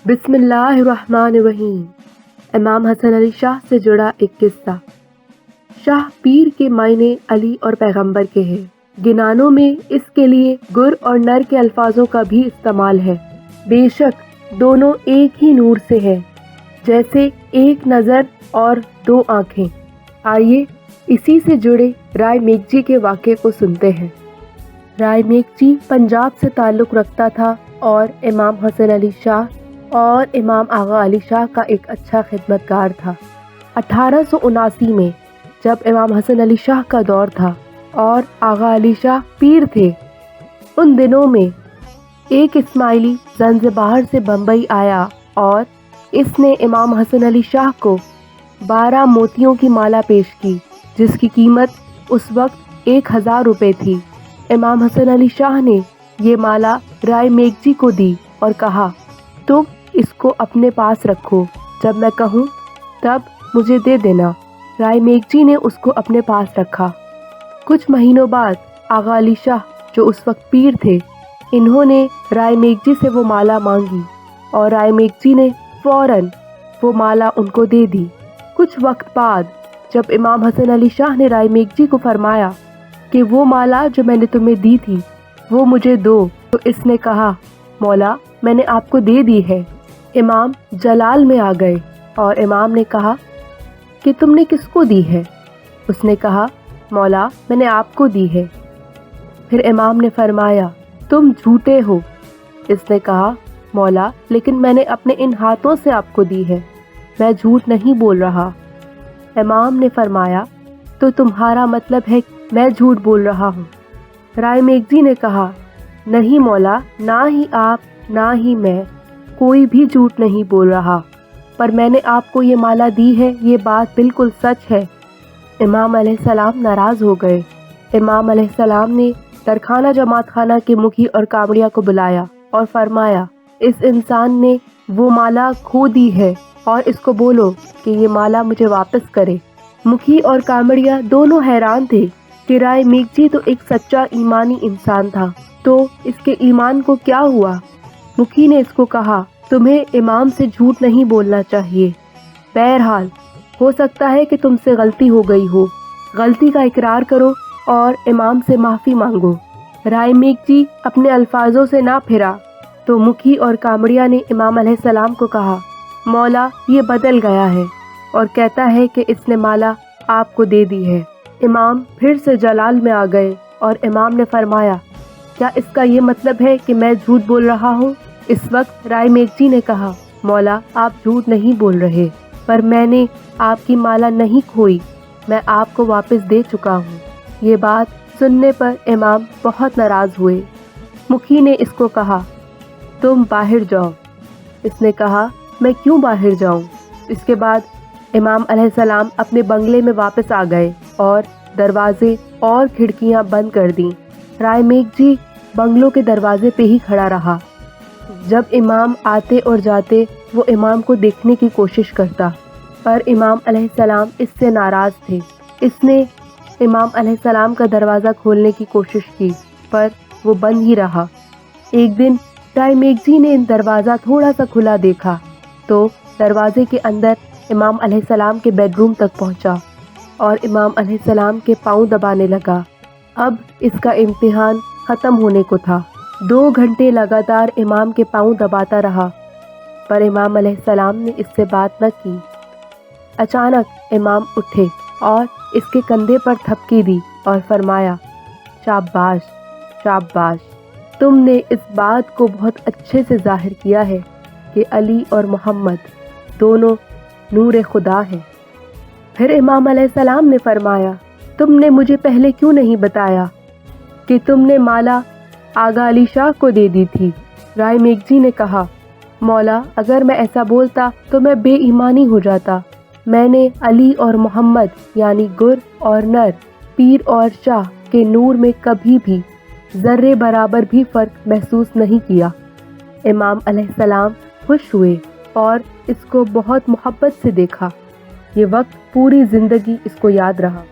بسم اللہ الرحمن الرحیم۔ امام حسن علی شاہ سے جڑا ایک قصہ۔ شاہ پیر کے معنی علی اور پیغمبر کے ہیں۔ گنانوں میں اس کے لیے گر اور نر کے الفاظوں کا بھی استعمال ہے۔ بے شک دونوں ایک ہی نور سے ہے، جیسے ایک نظر اور دو آنکھیں۔ آئیے اسی سے جڑے رائے میکجی کے واقعے کو سنتے ہیں۔ رائے میکجی پنجاب سے تعلق رکھتا تھا اور امام حسن علی شاہ اور امام آغا علی شاہ کا ایک اچھا خدمتگار تھا۔ 1879 میں جب امام حسن علی شاہ کا دور تھا اور آغا علی شاہ پیر تھے، ان دنوں میں ایک اسماعیلی زنجبار سے بمبئی آیا اور اس نے امام حسن علی شاہ کو 12 موتیوں کی مالا پیش کی، جس کی قیمت اس وقت 1000 روپے تھی۔ امام حسن علی شاہ نے یہ مالا رائے میکجی کو دی اور کہا، تم اس کو اپنے پاس رکھو، جب میں کہوں تب مجھے دے دینا۔ رائے میکجی نے اس کو اپنے پاس رکھا۔ کچھ مہینوں بعد آغا علی شاہ جو اس وقت پیر تھے، انہوں نے رائے میکجی سے وہ مالا مانگی اور رائے میکجی نے فوراً وہ مالا ان کو دے دی۔ کچھ وقت بعد جب امام حسن علی شاہ نے رائے میکجی کو فرمایا کہ وہ مالا جو میں نے تمہیں دی تھی وہ مجھے دو، تو اس نے کہا، مولا میں نے آپ کو دے دی ہے۔ امام جلال میں آ گئے اور امام نے کہا کہ تم نے کس کو دی ہے؟ اس نے کہا، مولا میں نے آپ کو دی ہے۔ پھر امام نے فرمایا، تم جھوٹے ہو۔ اس نے کہا، مولا لیکن میں نے اپنے ان ہاتھوں سے آپ کو دی ہے، میں جھوٹ نہیں بول رہا۔ امام نے فرمایا، تو تمہارا مطلب ہے میں جھوٹ بول رہا ہوں؟ رائے میکجی نے کہا، نہیں مولا، نہ ہی آپ نہ ہی میں، کوئی بھی جھوٹ نہیں بول رہا، پر میں نے آپ کو یہ مالا دی ہے، یہ بات بالکل سچ ہے۔ امام علیہ السلام ناراض ہو گئے۔ امام علیہ السلام نے ترکھانہ جماعت خانہ کے مکھی اور کامڑیا کو بلایا اور فرمایا، اس انسان نے وہ مالا کھو دی ہے اور اس کو بولو کہ یہ مالا مجھے واپس کرے۔ مکھی اور کامڑیا دونوں حیران تھے کہ رائے میکجی تو ایک سچا ایمانی انسان تھا، تو اس کے ایمان کو کیا ہوا؟ مکھی نے اس کو کہا، تمہیں امام سے جھوٹ نہیں بولنا چاہیے، بہرحال ہو سکتا ہے کہ تم سے غلطی ہو گئی ہو، غلطی کا اقرار کرو اور امام سے معافی مانگو۔ رائے میکجی اپنے الفاظوں سے نہ پھرا تو مکھی اور کامڑیا نے امام علیہ السلام کو کہا، مولا یہ بدل گیا ہے اور کہتا ہے کہ اس نے مالا آپ کو دے دی ہے۔ امام پھر سے جلال میں آ گئے اور امام نے فرمایا، کیا اس کا یہ مطلب ہے کہ میں جھوٹ بول رہا ہوں؟ اس وقت رائے میکجی نے کہا، مولا آپ جھوٹ نہیں بول رہے، پر میں نے آپ کی مالا نہیں کھوئی، میں آپ کو واپس دے چکا ہوں۔ یہ بات سننے پر امام بہت ناراض ہوئے۔ مکھی نے اس کو کہا، تم باہر جاؤ۔ اس نے کہا، میں کیوں باہر جاؤں؟ اس کے بعد امام علیہ السلام اپنے بنگلے میں واپس آ گئے اور دروازے اور کھڑکیاں بند کر دیں۔ رائے میکجی بنگلوں کے دروازے پہ ہی کھڑا رہا۔ جب امام آتے اور جاتے وہ امام کو دیکھنے کی کوشش کرتا، پر امام علیہ السلام اس سے ناراض تھے۔ اس نے امام علیہ السلام کا دروازہ کھولنے کی کوشش کی، پر وہ بند ہی رہا۔ ایک دن رائے میکجی نے دروازہ تھوڑا سا کھلا دیکھا تو دروازے کے اندر امام علیہ السلام کے بیڈ روم تک پہنچا اور امام علیہ السلام کے پاؤں دبانے لگا۔ اب اس کا امتحان ختم ہونے کو تھا۔ 2 گھنٹے لگاتار امام کے پاؤں دباتا رہا، پر امام علیہ السلام نے اس سے بات نہ کی۔ اچانک امام اٹھے اور اس کے کندھے پر تھپکی دی اور فرمایا، شاباش شاباش، تم نے اس بات کو بہت اچھے سے ظاہر کیا ہے کہ علی اور محمد دونوں نور خدا ہیں۔ پھر امام علیہ السلام نے فرمایا، تم نے مجھے پہلے کیوں نہیں بتایا کہ تم نے مالا آغا علی شاہ کو دے دی تھی؟ رائے میکجی نے کہا، مولا اگر میں ایسا بولتا تو میں بے ایمانی ہو جاتا۔ میں نے علی اور محمد یعنی گر اور نر، پیر اور شاہ کے نور میں کبھی بھی ذرے برابر بھی فرق محسوس نہیں کیا۔ امام علیہ السلام خوش ہوئے اور اس کو بہت محبت سے دیکھا۔ یہ وقت پوری زندگی اس کو یاد رہا۔